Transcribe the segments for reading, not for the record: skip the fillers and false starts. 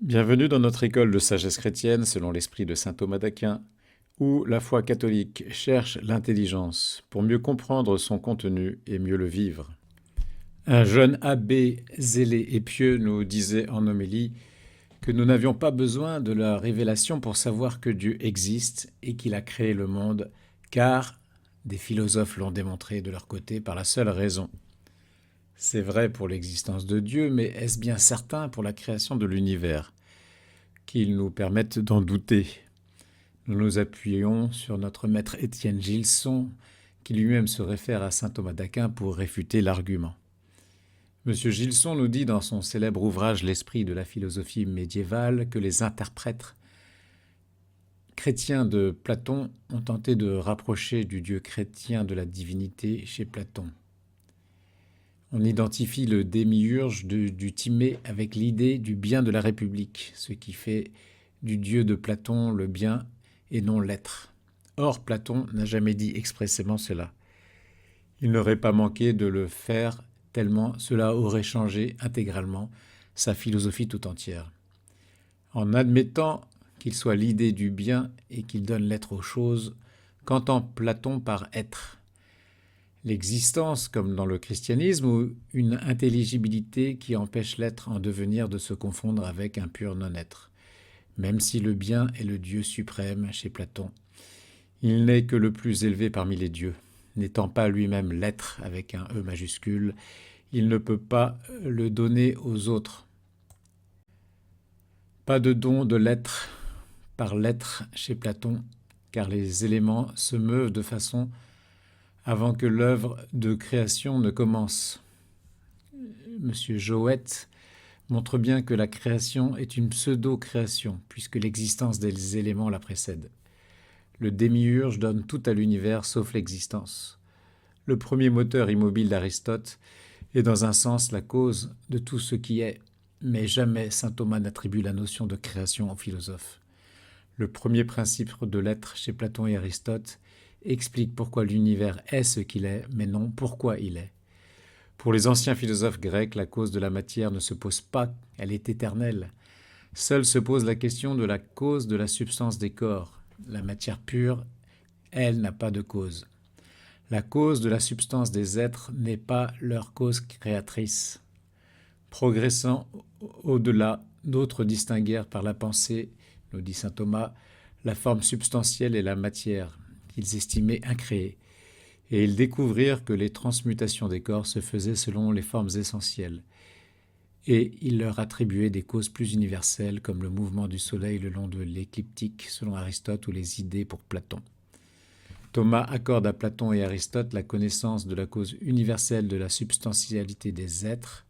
Bienvenue dans notre école de sagesse chrétienne selon l'esprit de saint Thomas d'Aquin, où la foi catholique cherche l'intelligence pour mieux comprendre son contenu et mieux le vivre. Un jeune abbé zélé et pieux nous disait en homélie que nous n'avions pas besoin de la révélation pour savoir que Dieu existe et qu'il a créé le monde, car des philosophes l'ont démontré de leur côté par la seule raison. C'est vrai pour l'existence de Dieu, mais est-ce bien certain pour la création de l'univers qu'ils nous permettent d'en douter? Nous nous appuyons sur notre maître Étienne Gilson, qui lui-même se réfère à saint Thomas d'Aquin pour réfuter l'argument. Monsieur Gilson nous dit dans son célèbre ouvrage L'esprit de la philosophie médiévale que les interprètes chrétiens de Platon ont tenté de rapprocher du Dieu chrétien de la divinité chez Platon. On identifie le démiurge du Timée avec l'idée du bien de la République, ce qui fait du Dieu de Platon le bien et non l'être. Or, Platon n'a jamais dit expressément cela. Il n'aurait pas manqué de le faire tellement cela aurait changé intégralement sa philosophie tout entière. En admettant qu'il soit l'idée du bien et qu'il donne l'être aux choses, qu'entend Platon par être ? L'existence, comme dans le christianisme, ou une intelligibilité qui empêche l'être en devenir de se confondre avec un pur non-être. Même si le bien est le Dieu suprême chez Platon, il n'est que le plus élevé parmi les dieux. N'étant pas lui-même l'être avec un E majuscule, il ne peut pas le donner aux autres. Pas de don de l'être par l'être chez Platon, car les éléments se meuvent de façon avant que l'œuvre de création ne commence. Monsieur Joët montre bien que la création est une pseudo-création, puisque l'existence des éléments la précède. Le démiurge donne tout à l'univers sauf l'existence. Le premier moteur immobile d'Aristote est dans un sens la cause de tout ce qui est, mais jamais saint Thomas n'attribue la notion de création aux philosophes. Le premier principe de l'être chez Platon et Aristote explique pourquoi l'univers est ce qu'il est, mais non pourquoi il est. Pour les anciens philosophes grecs, la cause de la matière ne se pose pas, elle est éternelle. Seule se pose la question de la cause de la substance des corps. La matière pure, elle, n'a pas de cause. La cause de la substance des êtres n'est pas leur cause créatrice. Progressant au-delà, d'autres distinguèrent par la pensée, nous dit saint Thomas, la forme substantielle et la matière, qu'ils estimaient incréées, et ils découvrirent que les transmutations des corps se faisaient selon les formes essentielles, et ils leur attribuaient des causes plus universelles comme le mouvement du soleil le long de l'écliptique selon Aristote ou les idées pour Platon. Thomas accorde à Platon et Aristote la connaissance de la cause universelle de la substantialité des êtres,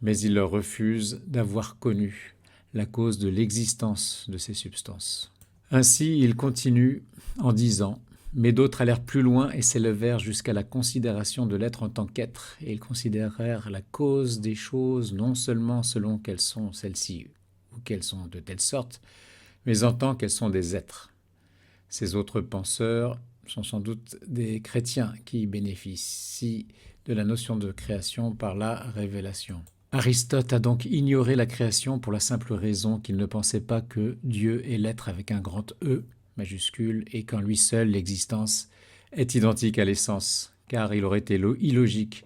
mais il leur refuse d'avoir connu la cause de l'existence de ces substances. Ainsi, il continue en disant « Mais d'autres allèrent plus loin et s'élevèrent jusqu'à la considération de l'être en tant qu'être, et ils considérèrent la cause des choses non seulement selon qu'elles sont celles-ci ou qu'elles sont de telle sorte, mais en tant qu'elles sont des êtres. » Ces autres penseurs sont sans doute des chrétiens qui bénéficient de la notion de création par la révélation. Aristote a donc ignoré la création pour la simple raison qu'il ne pensait pas que Dieu est l'être avec un grand E majuscule et qu'en lui seul l'existence est identique à l'essence, car il aurait été illogique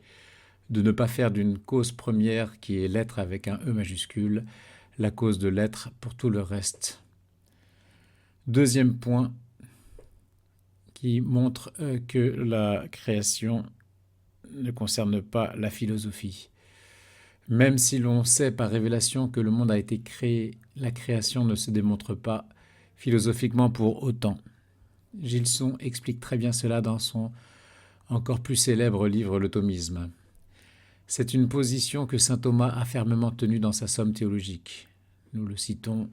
de ne pas faire d'une cause première qui est l'être avec un E majuscule la cause de l'être pour tout le reste. Deuxième point qui montre que la création ne concerne pas la philosophie. Même si l'on sait par révélation que le monde a été créé, la création ne se démontre pas philosophiquement pour autant. Gilson explique très bien cela dans son encore plus célèbre livre Le Thomisme. C'est une position que saint Thomas a fermement tenue dans sa somme théologique. Nous le citons.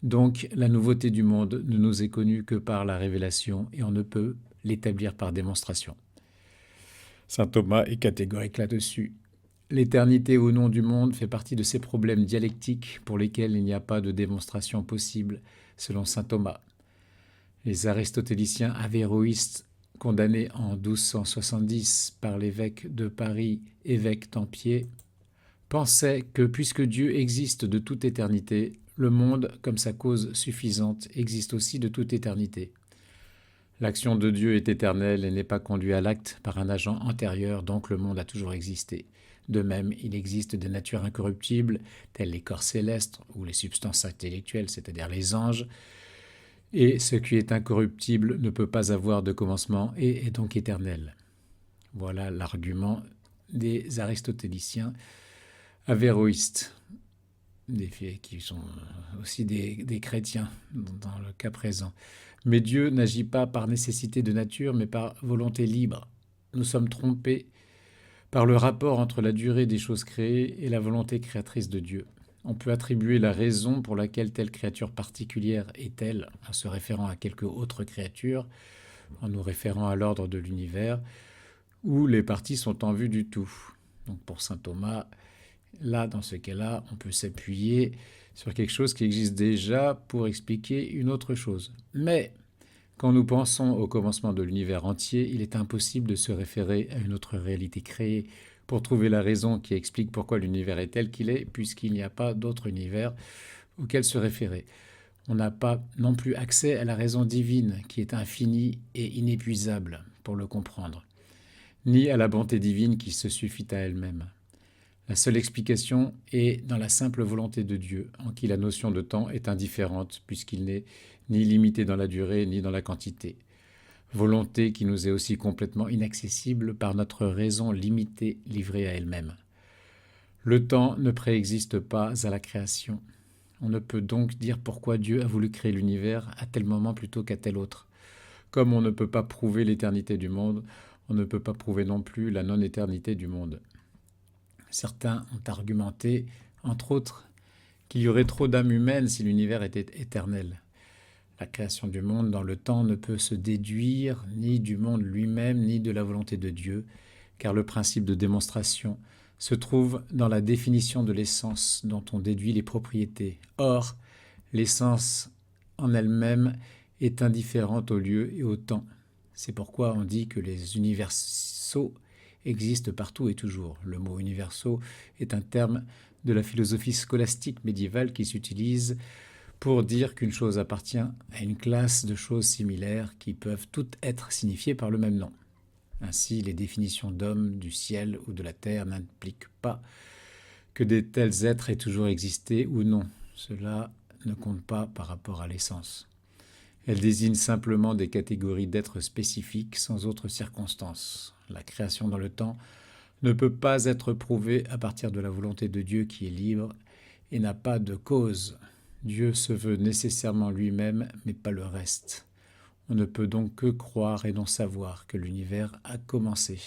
Donc, la nouveauté du monde ne nous est connue que par la révélation et on ne peut l'établir par démonstration. Saint Thomas est catégorique là-dessus. L'éternité au nom du monde fait partie de ces problèmes dialectiques pour lesquels il n'y a pas de démonstration possible, selon saint Thomas. Les aristotéliciens avéroïstes, condamnés en 1270 par l'évêque de Paris, évêque Tempier, pensait que puisque Dieu existe de toute éternité, le monde, comme sa cause suffisante, existe aussi de toute éternité. L'action de Dieu est éternelle et n'est pas conduite à l'acte par un agent antérieur, donc le monde a toujours existé. De même, il existe des natures incorruptibles, telles les corps célestes ou les substances intellectuelles, c'est-à-dire les anges, et ce qui est incorruptible ne peut pas avoir de commencement et est donc éternel. Voilà l'argument des aristotéliciens avéroïstes, qui sont aussi des chrétiens dans le cas présent. Mais Dieu n'agit pas par nécessité de nature, mais par volonté libre. Nous sommes trompés par le rapport entre la durée des choses créées et la volonté créatrice de Dieu. On peut attribuer la raison pour laquelle telle créature particulière est telle, en se référant à quelque autre créature, en nous référant à l'ordre de l'univers, où les parties sont en vue du tout. Donc pour saint Thomas, là, dans ce cas-là, on peut s'appuyer sur quelque chose qui existe déjà pour expliquer une autre chose. Mais quand nous pensons au commencement de l'univers entier, il est impossible de se référer à une autre réalité créée pour trouver la raison qui explique pourquoi l'univers est tel qu'il est, puisqu'il n'y a pas d'autre univers auquel se référer. On n'a pas non plus accès à la raison divine qui est infinie et inépuisable pour le comprendre, ni à la bonté divine qui se suffit à elle-même. La seule explication est dans la simple volonté de Dieu, en qui la notion de temps est indifférente, puisqu'il n'est ni limité dans la durée ni dans la quantité. Volonté qui nous est aussi complètement inaccessible par notre raison limitée livrée à elle-même. Le temps ne préexiste pas à la création. On ne peut donc dire pourquoi Dieu a voulu créer l'univers à tel moment plutôt qu'à tel autre. Comme on ne peut pas prouver l'éternité du monde, on ne peut pas prouver non plus la non-éternité du monde. Certains ont argumenté, entre autres, qu'il y aurait trop d'âmes humaines si l'univers était éternel. La création du monde dans le temps ne peut se déduire ni du monde lui-même ni de la volonté de Dieu, car le principe de démonstration se trouve dans la définition de l'essence dont on déduit les propriétés. Or, l'essence en elle-même est indifférente au lieu et au temps. C'est pourquoi on dit que les universaux existent partout et toujours. Le mot universaux est un terme de la philosophie scolastique médiévale qui s'utilise pour dire qu'une chose appartient à une classe de choses similaires qui peuvent toutes être signifiées par le même nom. Ainsi, les définitions d'homme, du ciel ou de la terre n'impliquent pas que de tels êtres aient toujours existé ou non. Cela ne compte pas par rapport à l'essence. Elles désignent simplement des catégories d'êtres spécifiques sans autre circonstance. La création dans le temps ne peut pas être prouvée à partir de la volonté de Dieu qui est libre et n'a pas de cause. Dieu se veut nécessairement lui-même, mais pas le reste. On ne peut donc que croire et non savoir que l'univers a commencé.